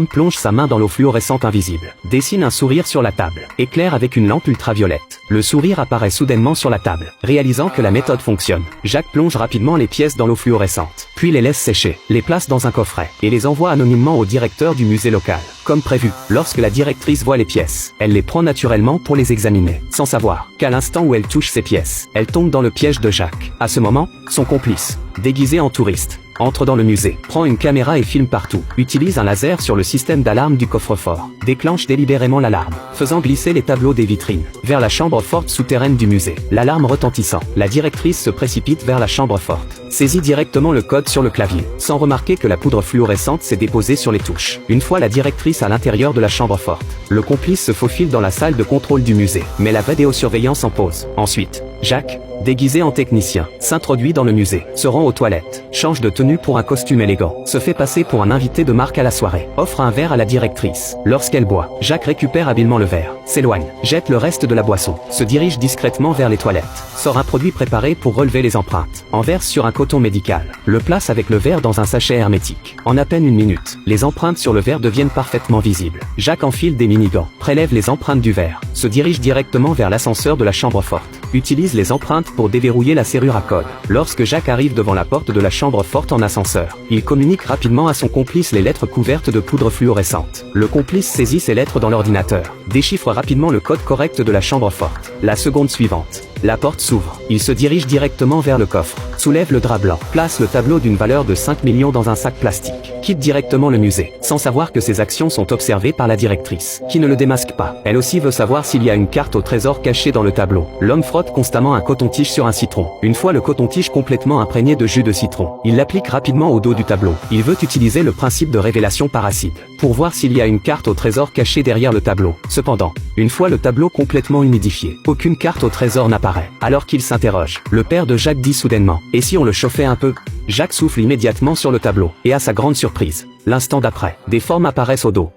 Plonge sa main dans l'eau fluorescente invisible, dessine un sourire sur la table, éclaire avec une lampe ultraviolette. Le sourire apparaît soudainement sur la table. Réalisant que la méthode fonctionne, Jacques plonge rapidement les pièces dans l'eau fluorescente, puis les laisse sécher, les place dans un coffret, et les envoie anonymement au directeur du musée local. Comme prévu, lorsque la directrice voit les pièces, elle les prend naturellement pour les examiner, sans savoir qu'à l'instant où elle touche ces pièces, elle tombe dans le piège de Jacques. À ce moment, son complice, déguisé en touriste, entre dans le musée, prend une caméra et filme partout, utilise un laser sur le système d'alarme du coffre-fort, déclenche délibérément l'alarme, faisant glisser les tableaux des vitrines vers la chambre forte souterraine du musée. L'alarme retentissant, la directrice se précipite vers la chambre forte, saisit directement le code sur le clavier, sans remarquer que la poudre fluorescente s'est déposée sur les touches. Une fois la directrice à l'intérieur de la chambre forte, le complice se faufile dans la salle de contrôle du musée, mais la vidéosurveillance en pause. Ensuite, Jacques, déguisé en technicien, s'introduit dans le musée, se rend aux toilettes, change de tenue pour un costume élégant, se fait passer pour un invité de marque à la soirée, offre un verre à la directrice. Lorsqu'elle boit, Jacques récupère habilement le verre, s'éloigne, jette le reste de la boisson, se dirige discrètement vers les toilettes, sort un produit préparé pour relever les empreintes, en verse sur un coton médical, le place avec le verre dans un sachet hermétique. En à peine une minute, les empreintes sur le verre deviennent parfaitement visibles. Jacques enfile des minigants, prélève les empreintes du verre, se dirige directement vers l'ascenseur de la chambre forte, utilise les empreintes pour déverrouiller la serrure à code. Lorsque Jacques arrive devant la porte de la chambre forte en ascenseur, il communique rapidement à son complice les lettres couvertes de poudre fluorescente. Le complice saisit ces lettres dans l'ordinateur, déchiffre rapidement le code correct de la chambre forte. La seconde suivante, la porte s'ouvre. Il se dirige directement vers le coffre, soulève le drap blanc, place le tableau d'une valeur de 5 millions dans un sac plastique, quitte directement le musée, sans savoir que ses actions sont observées par la directrice, qui ne le démasque pas. Elle aussi veut savoir s'il y a une carte au trésor cachée dans le tableau. L'homme frotte constamment un coton-tige sur un citron. Une fois le coton-tige complètement imprégné de jus de citron, il l'applique rapidement au dos du tableau. Il veut utiliser le principe de révélation par acide, pour voir s'il y a une carte au trésor cachée derrière le tableau. Cependant, une fois le tableau complètement humidifié, aucune carte au trésor n'apparaît. Alors qu'il s'interroge, le père de Jacques dit soudainement « Et si on le chauffait un peu ?» Jacques souffle immédiatement sur le tableau, et à sa grande surprise, l'instant d'après, des formes apparaissent au dos.